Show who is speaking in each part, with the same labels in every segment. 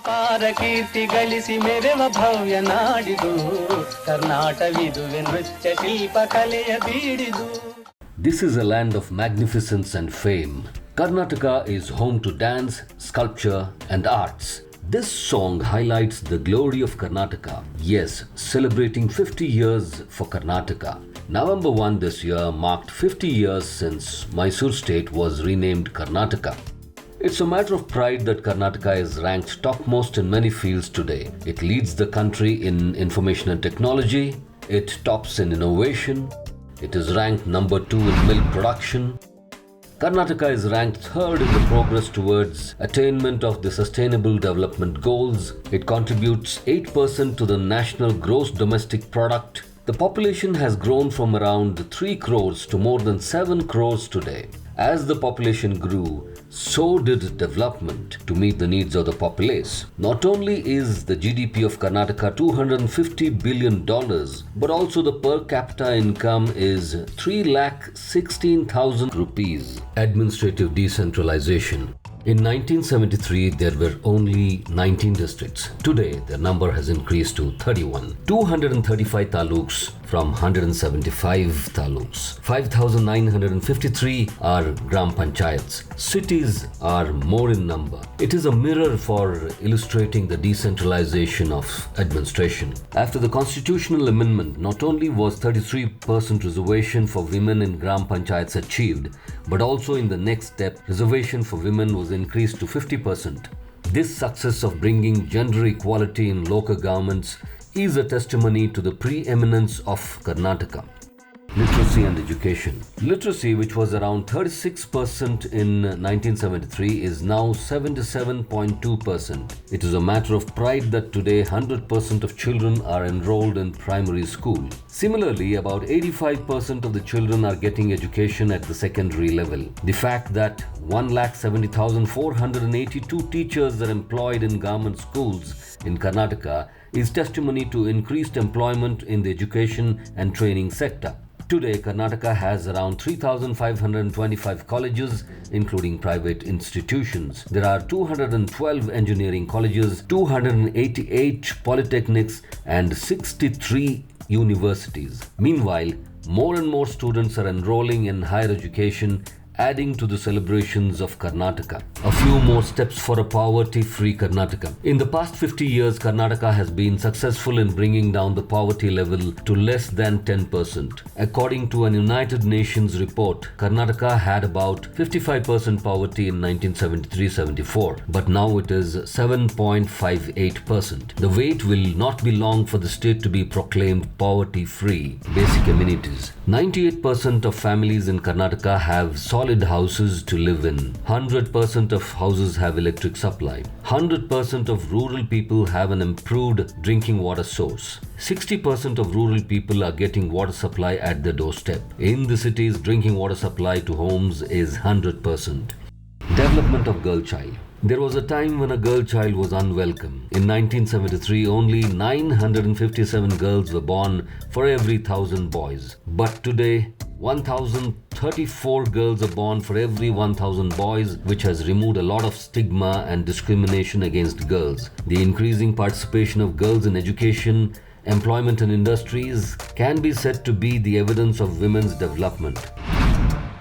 Speaker 1: ಅಪಾರ ಕೀರ್ತಿ ಗಳಿಸಿ ಮೆರೆವ ಭವ್ಯ ನಾಡಿದು ಕರ್ನಾಟವಿದುವೆ ನೃತ್ಯ ಶಿಲ್ಪ ಕಲೆಯ ಬೀಡಿದು.
Speaker 2: This is a land of magnificence and fame. Karnataka is home to dance, sculpture and arts. This song highlights the glory of Karnataka. Yes, celebrating 50 years for Karnataka. November 1 this year marked 50 years since Mysore state was renamed Karnataka. It's a matter of pride that Karnataka is ranked topmost in many fields today. It leads the country in information and technology. It tops in innovation. It is ranked number 2 in milk production. Karnataka is ranked 3rd in the progress towards attainment of the Sustainable Development Goals. It contributes 8% to the national gross domestic product. The population has grown from around 3 crores to more than 7 crores today. As the population grew, so did development to meet the needs of the populace. Not only is the GDP of Karnataka $250 billion, but also the per capita income is 3,16,000 rupees. Administrative decentralization. In 1973, there were only 19 districts. Today, their number has increased to 31. 235 taluks from 175 taluks. 5,953 are Gram Panchayats. Cities are more in number. It is a mirror for illustrating the decentralization of administration. After the constitutional amendment, not only was 33% reservation for women in Gram Panchayats achieved, but also in the next step, reservation for women was increased to 50%. This success of bringing gender equality in local governments is a testimony to the preeminence of Karnataka. Literacy and education. Literacy, which was around 36% in 1973, is now 77.2%. It is a matter of pride that today 100% of children are enrolled in primary school. Similarly, about 85% of the children are getting education at the secondary level. The fact that 1,70,482 teachers are employed in government schools in Karnataka is testimony to increased employment in the education and training sector. Today, Karnataka has around 3,525 colleges, including private institutions. There are 212 engineering colleges, 288 polytechnics, and 63 universities. Meanwhile, more and more students are enrolling in higher education, adding to the celebrations of Karnataka. A few more steps for a poverty-free Karnataka. In the past 50 years, Karnataka has been successful in bringing down the poverty level to less than 10%. According to an United Nations report, Karnataka had about 55% poverty in 1973-74, but now it is 7.58%. The wait will not be long for the state to be proclaimed poverty-free. Basic amenities. 98% of families in Karnataka have solid houses to live in. 100% of houses have electric supply. 100% of rural people have an improved drinking water source. 60% of rural people are getting water supply at their doorstep. In the cities, drinking water supply to homes is 100%. Development of girl child. There was a time when a girl child was unwelcome. In 1973, only 957 girls were born for every 1,000 boys. But today, 1,034 girls are born for every 1,000 boys, which has removed a lot of stigma and discrimination against girls. The increasing participation of girls in education, employment and industries can be said to be the evidence of women's development.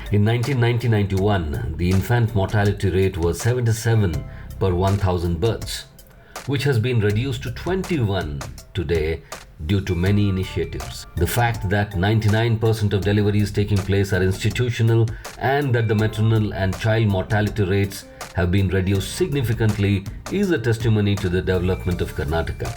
Speaker 2: In 1990-91, the infant mortality rate was 77 per 1,000 births, which has been reduced to 21 today due to many initiatives. The fact that 99% of deliveries taking place are institutional and that the maternal and child mortality rates have been reduced significantly is a testimony to the development of Karnataka.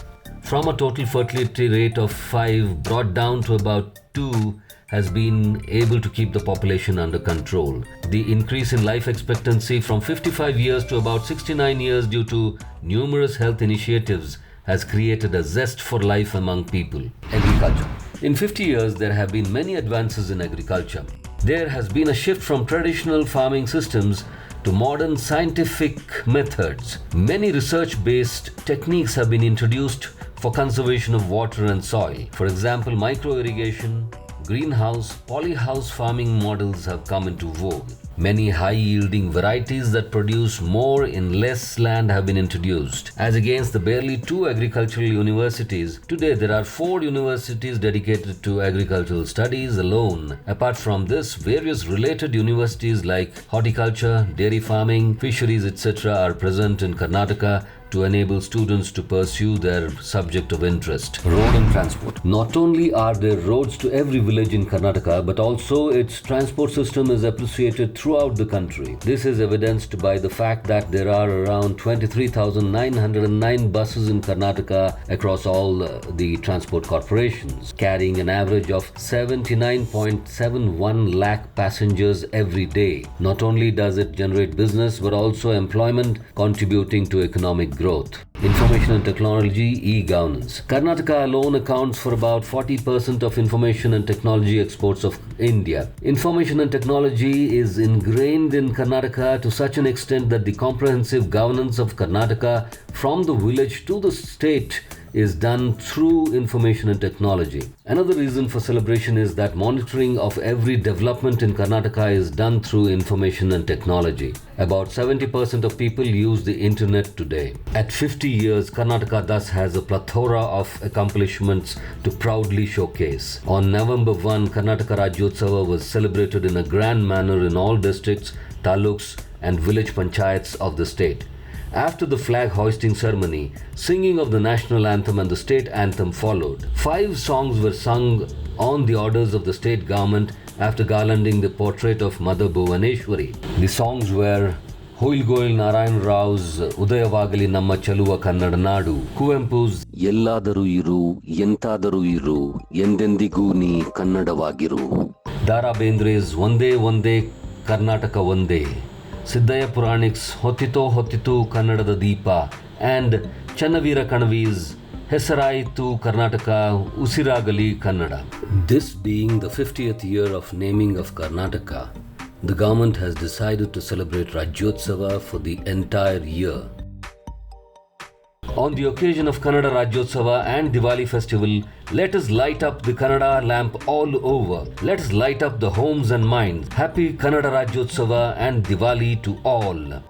Speaker 2: From a total fertility rate of 5 brought down to about 2 has been able to keep the population under control. The increase in life expectancy from 55 years to about 69 years due to numerous health initiatives has created a zest for life among people. Agriculture. In 50 years, there have been many advances in agriculture. There has been a shift from traditional farming systems to modern scientific methods. Many research-based techniques have been introduced for conservation of water and soil. For example, micro-irrigation, greenhouse, polyhouse farming models have come into vogue. Many high-yielding varieties that produce more in less land have been introduced. As against the barely 2 agricultural universities, today there are 4 universities dedicated to agricultural studies alone. Apart from this, various related universities like horticulture, dairy farming, fisheries, etc. are present in Karnataka to enable students to pursue their subject of interest. Road and transport. Not only are there roads to every village in Karnataka, but also its transport system is appreciated throughout the country. This is evidenced by the fact that there are around 23,909 buses in Karnataka across all the transport corporations, carrying an average of 79.71 lakh passengers every day. Not only does it generate business, but also employment, contributing to economic growth. Information and technology, e-governance. Karnataka alone accounts for about 40% of information and technology exports of India. Information and technology is ingrained in Karnataka to such an extent that the comprehensive governance of Karnataka from the village to the state is done through information and technology. Another reason for celebration is that monitoring of every development in Karnataka is done through information and technology. About 70% of people use the internet today. At 50 years, Karnataka thus has a plethora of accomplishments to proudly showcase. On November 1, Karnataka Rajyotsava was celebrated in a grand manner in all districts, taluks and village panchayats of the state. After the flag hoisting ceremony, singing of the national anthem and the state anthem followed. 5 songs were sung on the orders of the state government after garlanding the portrait of Mother Bhuvaneshwari. The songs were Hoilgoil Narayan Rao's Udayavagali Namma Chaluva Kannada Nadu, Kuvempu's Yelladaru Iru, Yentadaru Iru, Yendendigu Ni Kannadavagiru, Dara Bendre's Vande Vande Karnataka Vande, Siddhaya Puranic's Hotito Hotito Kannadada Deepa, and Channavira Kanavi's Hesaraitu Karnataka Usiragali Kannada. This being the 50th year of naming of Karnataka, the government has decided to celebrate Rajyotsava for the entire year. On the occasion of Kannada Rajyotsava and Diwali festival, let us light up the Kannada lamp all over. Let us light up the homes and minds. Happy Kannada Rajyotsava and Diwali to all.